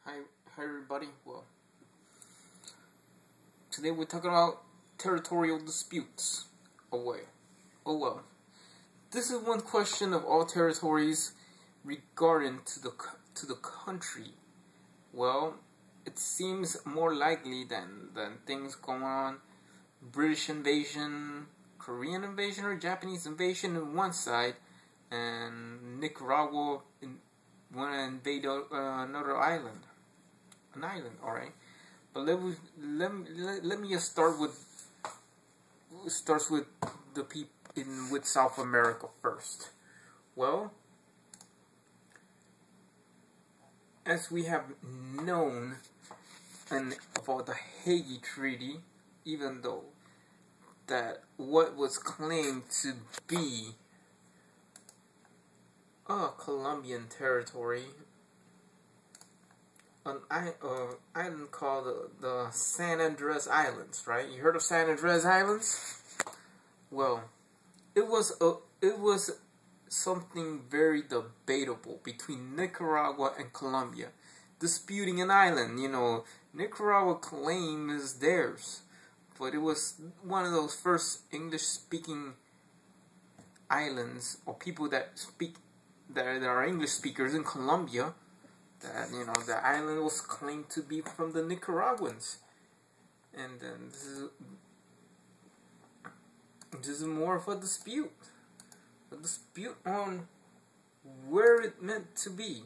Hi everybody. Well, today we're talking about territorial disputes. Oh well. This is one question of all territories regarding to the country. Well, it seems more likely than things going on. British invasion, Korean invasion, or Japanese invasion on one side, and Nicaragua want to invade another island. An island, alright. But let me just start with the people with South America first. Well, as we have known about the Hague Treaty, even though that what was claimed to be Colombian territory, an island called the San Andres Islands, right? You heard of San Andres Islands? Well, it was something very debatable between Nicaragua and Colombia, disputing an island. You know, Nicaragua claims theirs, but it was one of those first English-speaking islands, or people that are English speakers in Colombia. That, you know, the island was claimed to be from the Nicaraguans, and then this is more of a dispute on where it meant to be.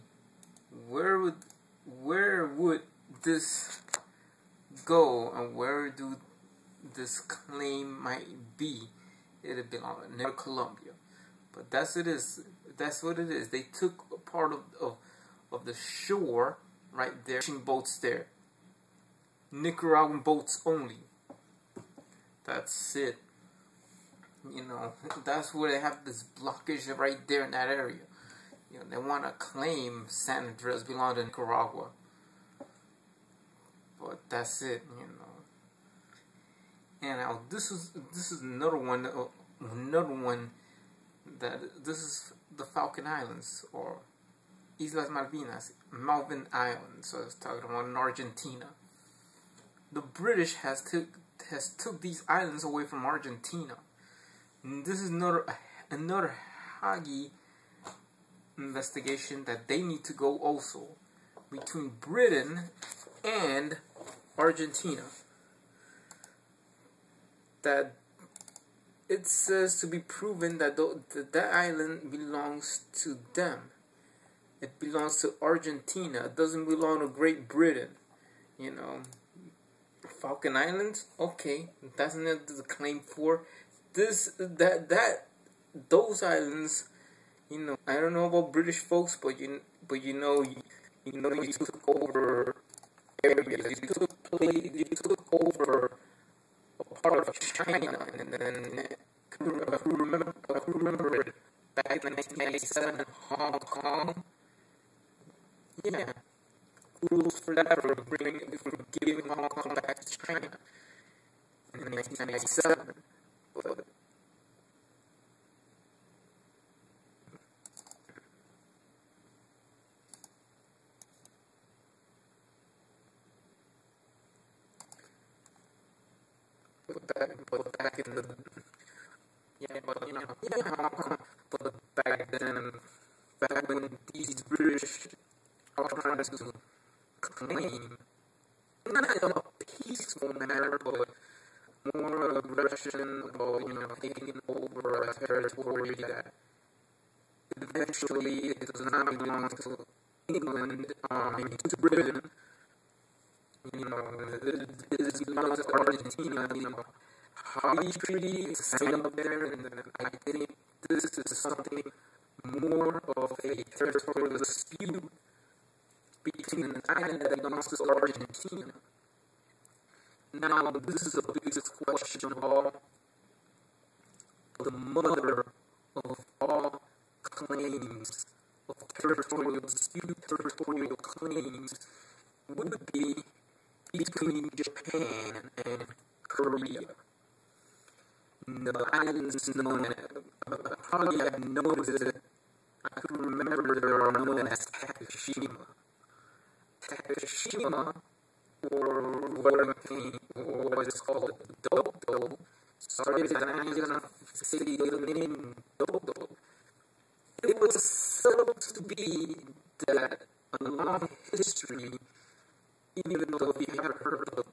Where would this go, and where do this claim might be? It belonged to Colombia, but that's what it is. They took a part of the shore right there, fishing boats there. Nicaraguan boats only. That's it. You know, that's where they have this blockage right there in that area. You know, they want to claim San Andres belong to Nicaragua, but that's it. You know. And now this is another one that this is the Falkland Islands, or Islas Malvinas, Malvin Islands. So I was talking about in Argentina. The British has took these islands away from Argentina. And this is another Hague investigation that they need to go also, between Britain and Argentina. That it says to be proven that that island belongs to them. It belongs to Argentina. It doesn't belong to Great Britain. You know, Falkland Islands. Okay, that's not the claim for those islands. You know, I don't know about British folks, but you know, you took over areas. You took over a part of China, and then who remember it back in 1997, Hong Kong. Yeah, rules for that for giving Hong Kong back to China in 1997. But back in the but back then, back when these British are trying to claim, not in a peaceful manner, but more aggression about, you know, taking over a territory that eventually it does not belong to England, to Britain. You know, it belongs to Argentina. You know, Hague Treaty is signed up there, and I think this is something more of a territorial dispute between an island that belongs to Argentina. Now, this is the biggest question of all. The mother of all claims of territorial dispute, territorial claims, would be between Japan and Korea. The islands known as, probably I've noticed it, I could remember they are known as Takeshima. Takashima, or what is called Dodo, started as an island city named Dodo. It was settled to be that a long history, even though if you haven't heard of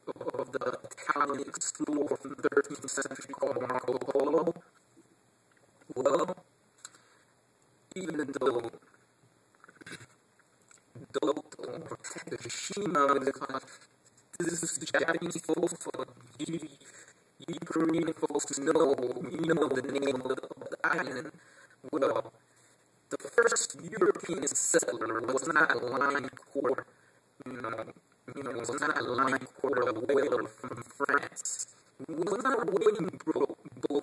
the Italian explorer from the 13th century called Marco Polo, well, even though Dodo or Takashima is called, this is Japanese folks, you Korean folks know the name of the island. Well, the first European settler was not a Liancourt, was not a Liancourt whaler from France. It was not a whaling boat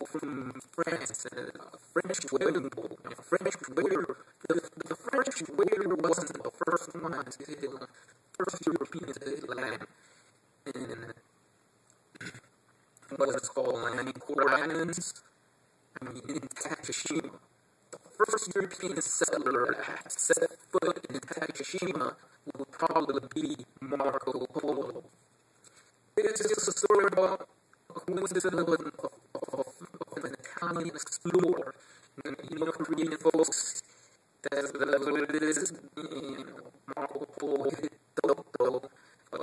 from France, a French whaling boat. A French whaler, the French whaler wasn't the first one to hit land, first European to hit land in what is called Liancourt Islands, in Takashima. The first European settler to set foot in Takashima would probably be Marco Polo. It's just a story about a coincidence of an Italian explorer. Korean folks, that's what it is. Marco Polo hit Dodo. But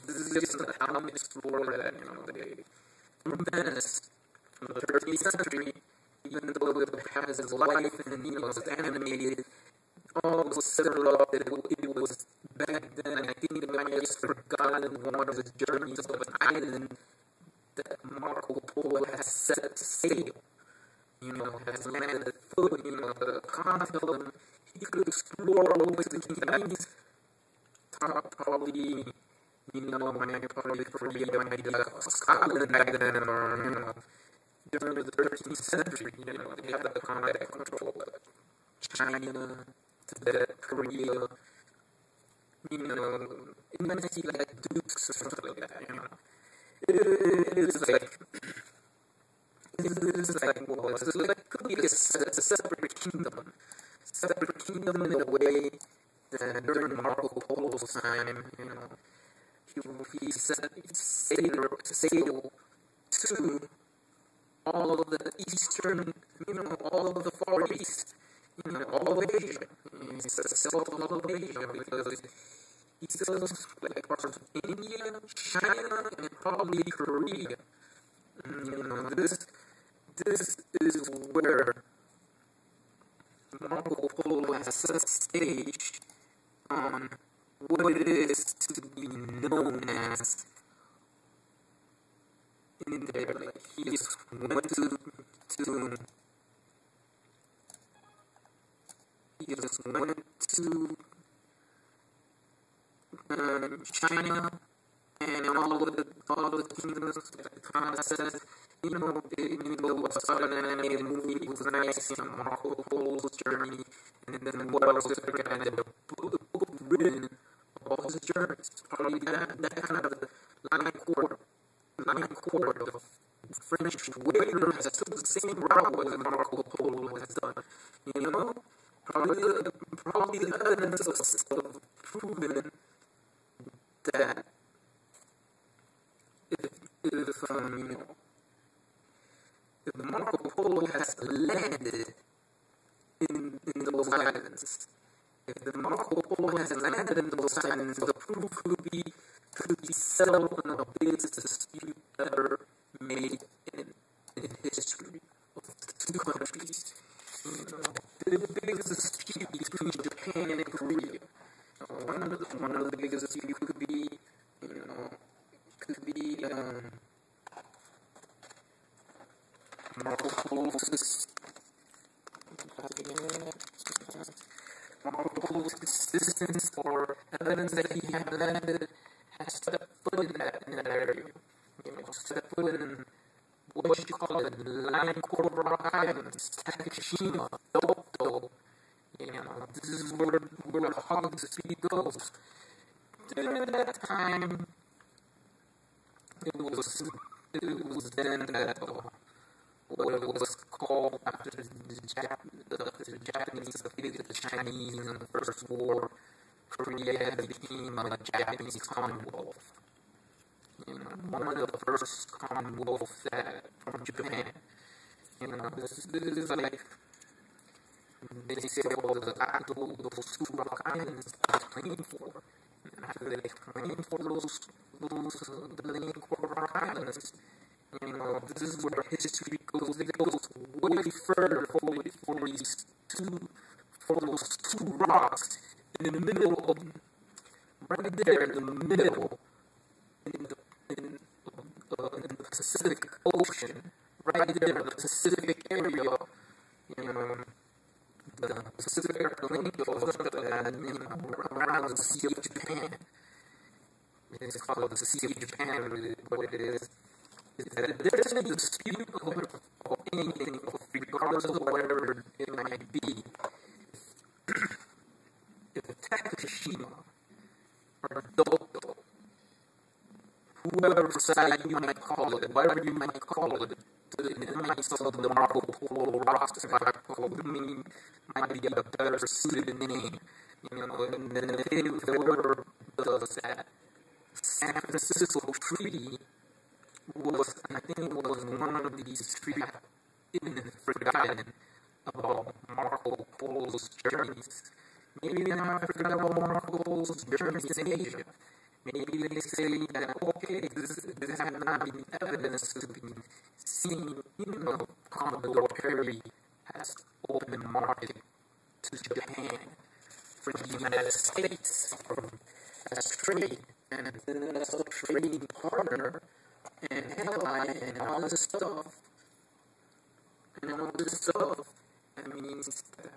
this is just an Italian explorer that, from Venice, from the 13th century, even though it has his life and, it's animated, all was settled up that it was back then. I think it might have just forgotten one of his journeys of an island that Marco Polo has set sail, has landed foot, the continent, he could explore all over the kingdom. Probably, probably Korea might be like Scotland back then, or, during the 13th century, they had the combat control of China, Tibet, Korea, it might be like dukes or something like that, It could be a separate kingdom in a way that during Marco Polo's time, he set sail to all of the eastern, all of the Far East, all of Asia. He sells all of Asia because he sells like parts of India, China, and probably Korea. This is where Marco Polo has set stage on what it is to be known as in there. Like, he just went to China and all of the kingdoms, like the kind of says, even though it started an animated movie, it was nice, Marco Polo's journey, and then what else is there, and then the book written of all his journeys, probably that kind of Liancourt, the French whaler has took the same route as Marco Polo has done, probably the evidence of proving that if Marco Polo has landed in those islands, if Marco Polo has landed in those islands, the proof could be settled on the biggest dispute ever made in history of the two countries. The biggest dispute between Japan and Korea. One of the biggest disputes could be Marco Polo's existence or evidence that he had landed, has stepped foot in that area. Stepped foot in what you call it, Liancourt Islands, Takashima, Dodo. This is where the Hague dispute goes. During that time, it was then that what it was called after the Japanese defeated the Chinese in the First War Korea became a Japanese Commonwealth. One of the first Commonwealths from Japan. This is like, they say, well, those two rock islands are claimed for. And after they claim for the Liancourt rock islands, this is where history goes. It goes way further for those two rocks in the middle of, right there in the middle, in the Pacific Ocean, right there in the Pacific area, the Pacific Archipelago, around the Sea of Japan. It's called the Sea of Japan, what it is that there's no dispute of anything, regardless of whatever it might be. If Takashima or Doto, whoever side you might call it, whatever you might call it, it might sell the Marco Polo rocks, might be a better suited name. And then if whoever does that, San Francisco Treaty was, I think, was one of these treaties even forgotten about Marco Polo's journeys. Maybe they might forget about Marco Polo's journeys in Asia. Maybe they say that, okay, this has not been evidence to be seen, Commodore Perry has opened market to Japan for the United States as trade, and then as a trading partner and ally and all this stuff. And all this stuff, that means that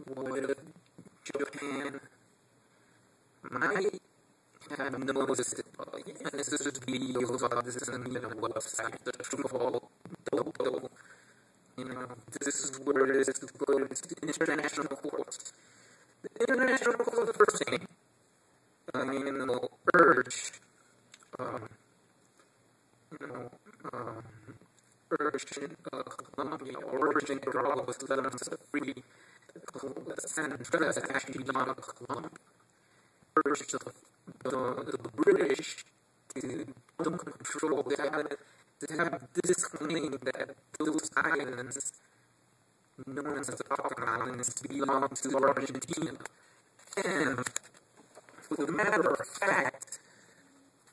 what if Japan might have noticed it? This is videos about this on the website, the truth about Dodo. This is where it is to go to international courts. The international court, the first thing, urge Colombia or urging Nicaragua to let them set free San Andres, actually not Colombia. Urge the British to don't control, to have this claim that those islands, known as the Falkland Islands, belong to Argentina. And for the matter of fact,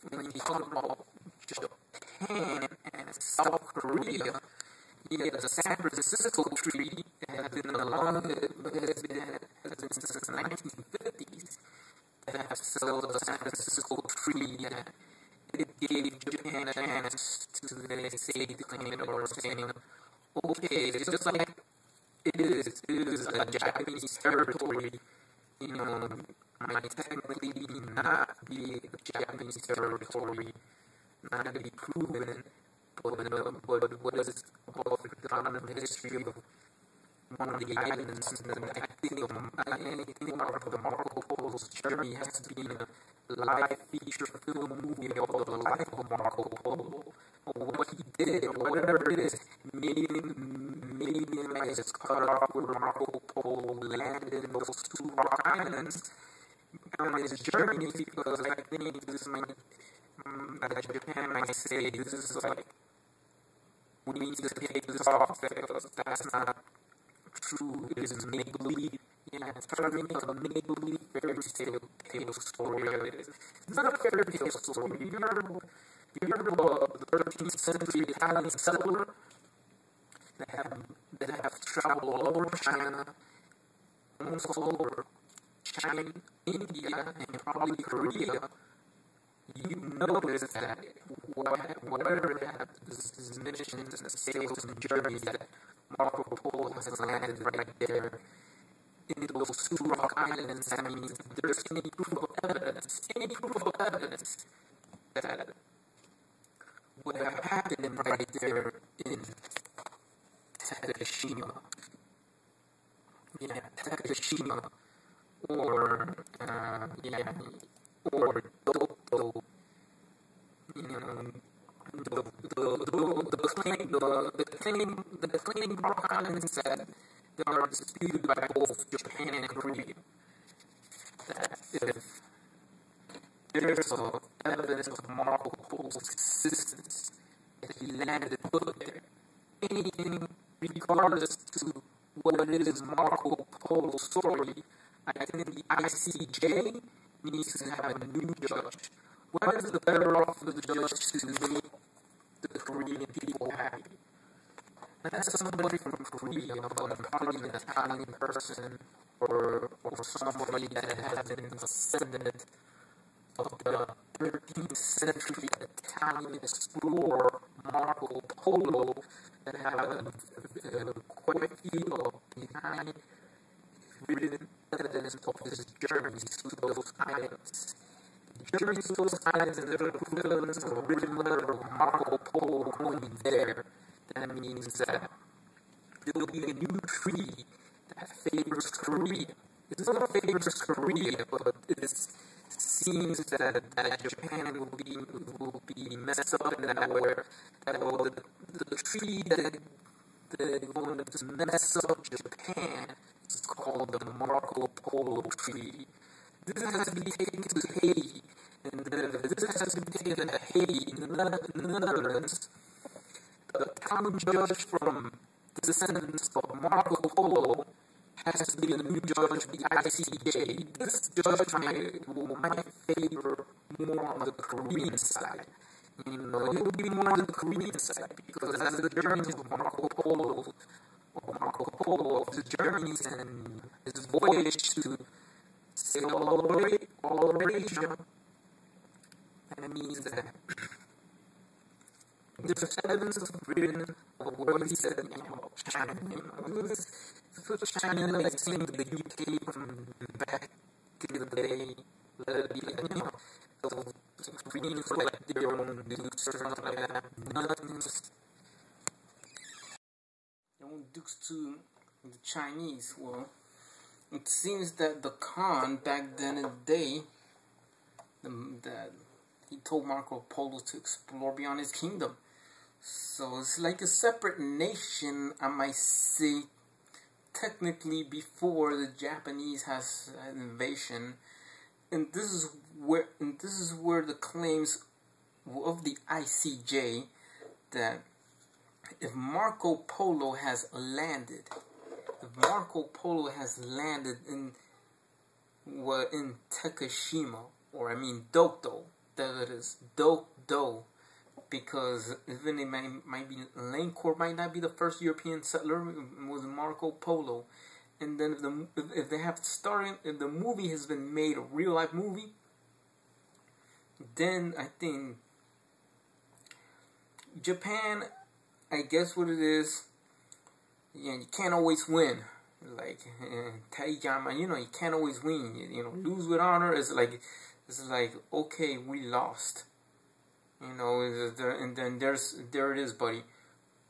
when you talk about Japan and South Korea, the San Francisco Treaty has been since the 1950s. That have settled the San Francisco Treaty that it gave Japan a chance to, they say, claim it or saying, okay, it's just like it is a Japanese territory, might technically not be a Japanese territory, not to be proven, but what is about the history of one of the islands, and I think anything about the Marco Polo's journey has to be in a live feature film movie about the life of Marco Polo, or what he did, or whatever it is. Maybe it might just cut off where Marco Polo landed in those two rock islands on his journey, because I think this might, that Japan might say, this is like, we need to take this off, because that's not true. It is make-believe. It's trying to make a make-believe fairy tale story. It's not a fairy tale story. You heard about the 13th century Italian settler that have traveled all over China, almost all over China, India, and probably Korea. You notice that whatever is mentioned in the sales and journeys that Marco Polo has landed right there in those two rock islands. That means if there's any proof of evidence that would have happened right there in Takashima, or Doto, the claim rock islands that are disputed by both Japan and Korea. that if there's evidence of Marco Polo's existence, that he landed and put there, anything regardless to what it is Marco Polo's story, I think the ICJ needs to have a new judge. What is the better off for the judge to make the Korean people happy? That's somebody from Korea, but probably an Italian person or somebody that has been a descendant of the 13th century Italian explorer Marco Polo that have quite a few behind written evidence of his journeys to those islands. The journeys to those islands and their equivalents of a written letter of Marco Polo going there. That means that there will be a new treaty that favors Korea. It's not favors Korea, but it seems that Japan will be messed up in that way. The treaty that is going to mess up Japan is called the Marco Polo Treaty. This has to be taken to Hague, and this has to be taken to Hague in the Netherlands. The common judge from the descendants of Marco Polo has to be the new judge of the ICJ. This judge might favor more on the Korean side. It will be more on the Korean side because as the journeys of Marco Polo, his journeys and his voyage to sail all over Asia, that means that there's evidence of written of what he said about China. China like saying to the UK from back in the day, let it be like, so Koreans were like their own dukes or something like that. Nothing's their own dukes to the Chinese. Well, it seems that the Khan back then in the day, that he told Marco Polo to explore beyond his kingdom. So it's like a separate nation, I might say, technically before the Japanese has an invasion. And this is where the claims of the ICJ that if Marco Polo has landed in Takeshima, or I mean Dokdo, that it is Dokdo, because even it might be Liancourt might not be the first European settler, was Marco Polo, and then if they have started, if the movie has been made a real life movie, then I think Japan, I guess what it is, you can't always win. Like Taiyama, you can't always win. Lose with honor is like okay, we lost. And then there it is, buddy.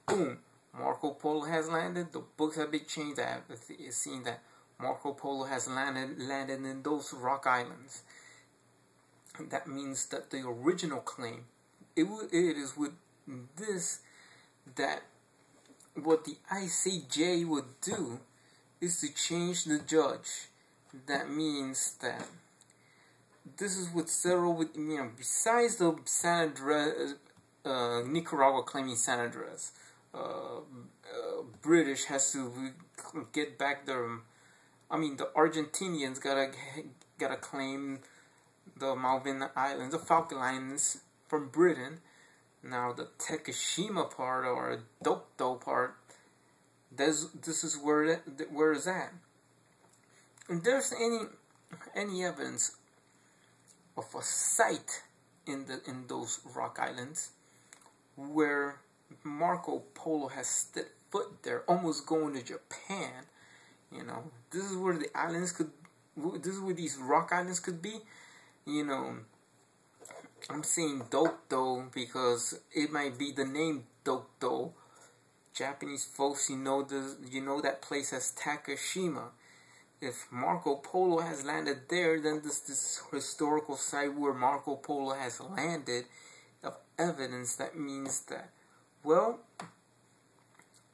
Boom. Marco Polo has landed. The books have been changed. I have seen that Marco Polo has landed in those rock islands. That means that the original claim, it is with this that what the ICJ would do is to change the judge. That means that this is what settled with, besides the San Andres, Nicaragua claiming San Andres, British has to get back their, the Argentinians gotta claim the Malvin Islands, the Falkland Islands from Britain. Now the Takeshima part or Dokdo part, this is where is that? And there's any evidence of a site in those rock islands where Marco Polo has stepped foot there, almost going to Japan. This is where the islands could. This is where these rock islands could be. I'm saying Dokdo because it might be the name Dokdo. Japanese folks, that place as Takeshima. If Marco Polo has landed there, then this historical site where Marco Polo has landed of evidence, that means that, well,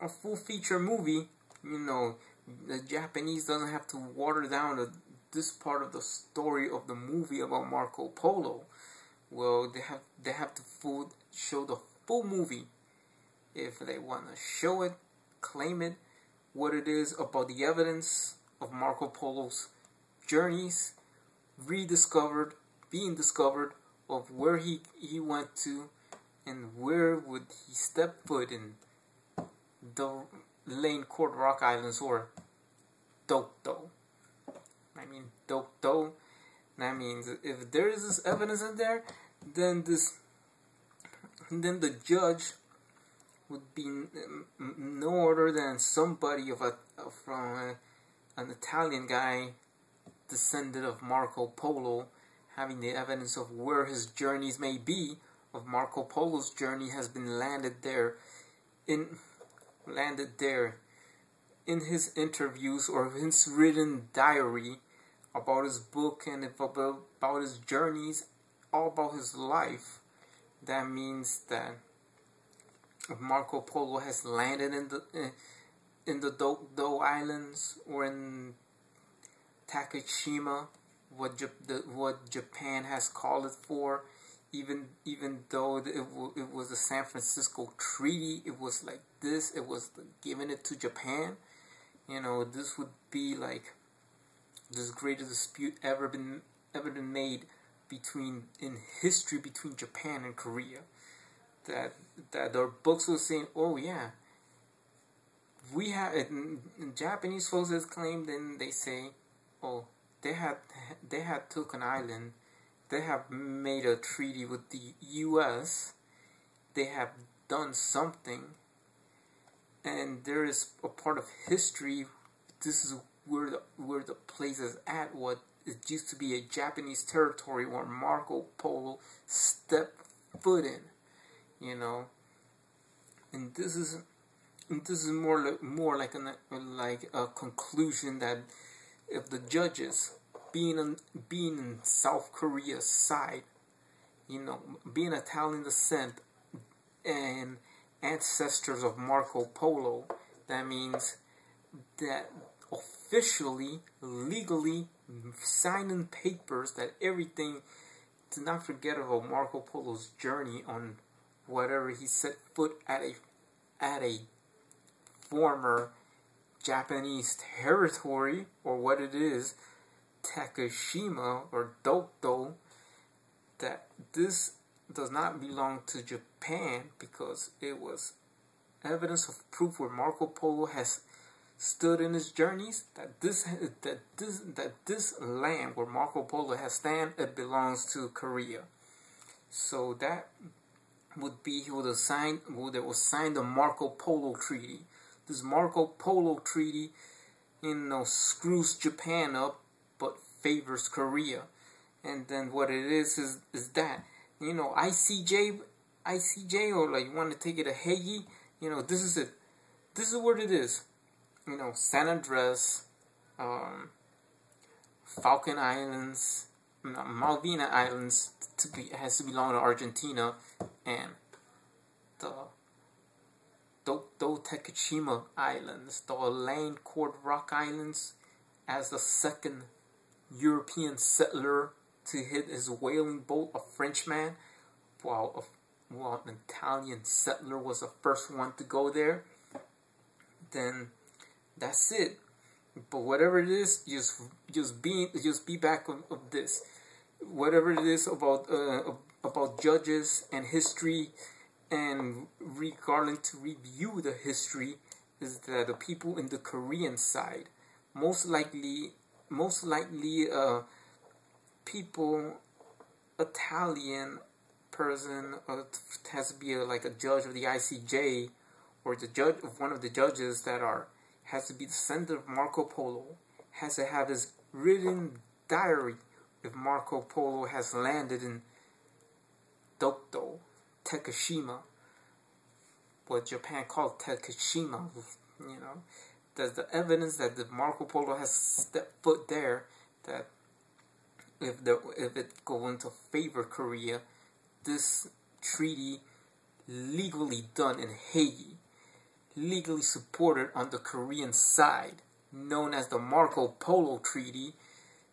a full feature movie, the Japanese doesn't have to water down this part of the story of the movie about Marco Polo. Well, they have to show the full movie if they want to show it, claim it, what it is about the evidence of Marco Polo's journeys, rediscovered, being discovered, of where he went to, and where would he step foot in the Liancourt Rock Islands, or Dokdo. I mean, Dokdo. That means if there is this evidence in there, then the judge would be no other than somebody from an Italian guy, descendant of Marco Polo, having the evidence of where his journeys may be. Of Marco Polo's journey has been landed there in his interviews or his written diary about his book and about his journeys, all about his life. That means that Marco Polo has landed in the Dokdo Islands, or in Takeshima, what Japan has called it for. Even though it was the San Francisco Treaty, it was like this. It was giving it to Japan. You know, this would be like this greatest dispute ever been made in history between Japan and Korea. That their books were saying, oh yeah, we have in Japanese folks has claimed, and they say, oh, they had took an island. They have made a treaty with the U.S. They have done something, and there is a part of history. This is where the place is at. What it used to be a Japanese territory where Marco Polo stepped foot in, you know. And this is more like a conclusion that if the judges, being in South Korea's side, you know, being Italian descent and ancestors of Marco Polo, that means that officially, legally, signing papers that everything, to not forget about Marco Polo's journey on whatever he set foot at a former Japanese territory, or what it is, Takeshima or Dokdo, that this does not belong to Japan, because it was evidence of proof where Marco Polo has stood in his journeys, that this land where Marco Polo has stand, it belongs to Korea. So that would be they will sign the Marco Polo Treaty. This Marco Polo Treaty, you know, screws Japan up but favors Korea. And then what it is that, you know, ICJ, or like you want to take it to Hague, you know, this is it. This is what it is. You know, San Andres, Falkland Islands, Malvina Islands has to belong to Argentina, and the Takeshima Islands, the Liancourt Rock Islands, as the second European settler to hit his whaling boat, a Frenchman, while an Italian settler was the first one to go there. Then that's it. But whatever it is, just be back of this. Whatever it is about judges and history, and regarding to review the history, is that the people in the Korean side, most likely people, Italian person, has to be like a judge of the ICJ, or the judge of one of the judges that has to be the descendant of Marco Polo, has to have his written diary if Marco Polo has landed in Dokdo, Takeshima, what Japan called Takeshima, you know. There's the evidence that the Marco Polo has stepped foot there, that if it going to favor Korea, this treaty legally done in Hague, legally supported on the Korean side, known as the Marco Polo Treaty,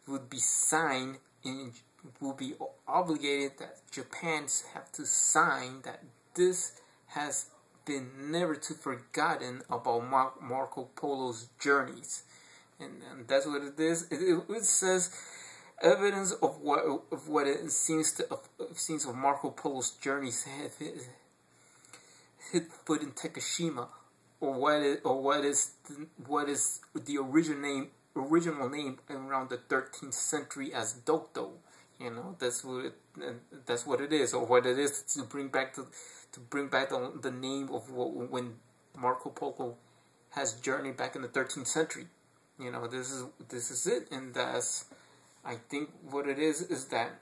would be signed in, will be obligated, that Japan's have to sign that this has been never to forgotten about Marco Polo's journeys, and that's what it is. It says evidence of what it seems of Marco Polo's journeys hit foot in Takeshima, or what is the original name around the 13th century as Dokdo. You know, that's what it is, or what it is to bring back the name of when Marco Polo has journeyed back in the 13th century. You know, this is it, and that's, I think what it is that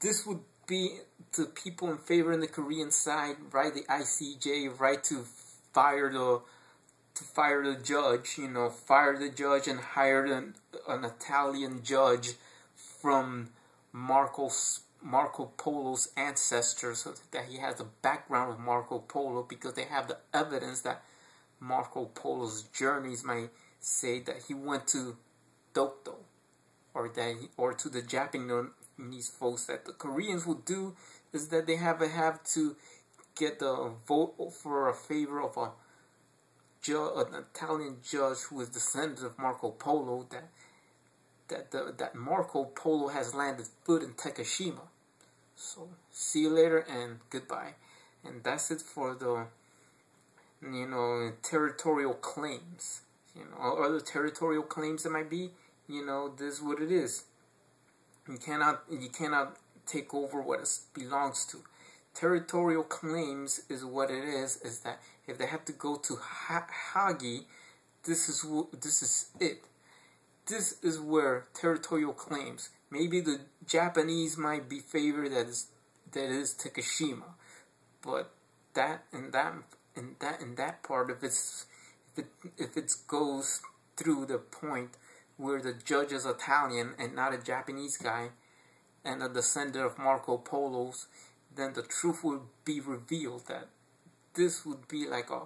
this would be the people in favor in the Korean side, right? The ICJ, right, to fire the judge, you know, fire the judge and hire an Italian judge from Marco Polo's ancestors, so that he has the background of Marco Polo, because they have the evidence that Marco Polo's journeys might say that he went to Dokdo, or to the Japanese folks. That the Koreans will do is that they have to get the vote for a favor of an Italian judge who is descendant of Marco Polo, that Marco Polo has landed foot in Takeshima. So see you later and goodbye. And that's it for the, you know, territorial claims. You know, other territorial claims that might be, you know, this is what it is. You cannot take over what it belongs to. Territorial claims is what it is that if they have to go to Hague, this is it. This is where territorial claims. Maybe the Japanese might be favored that is Takeshima, but in that part, if it goes through the point where the judge is Italian and not a Japanese guy, and a descendant of Marco Polo's, then the truth will be revealed that this would be like a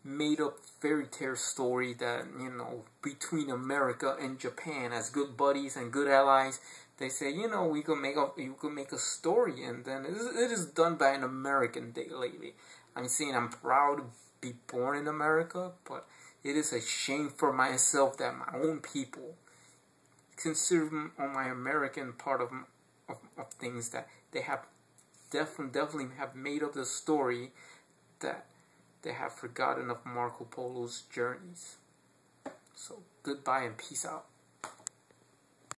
made-up fairy tale story that, you know, between America and Japan as good buddies and good allies, they say, you know, you can make a story, and then it is done by an American lately. I'm saying I'm proud to be born in America, but it is a shame for myself that my own people consider on my American part of things that they have definitely have made up the story that they have forgotten of Marco Polo's journeys. So goodbye and peace out.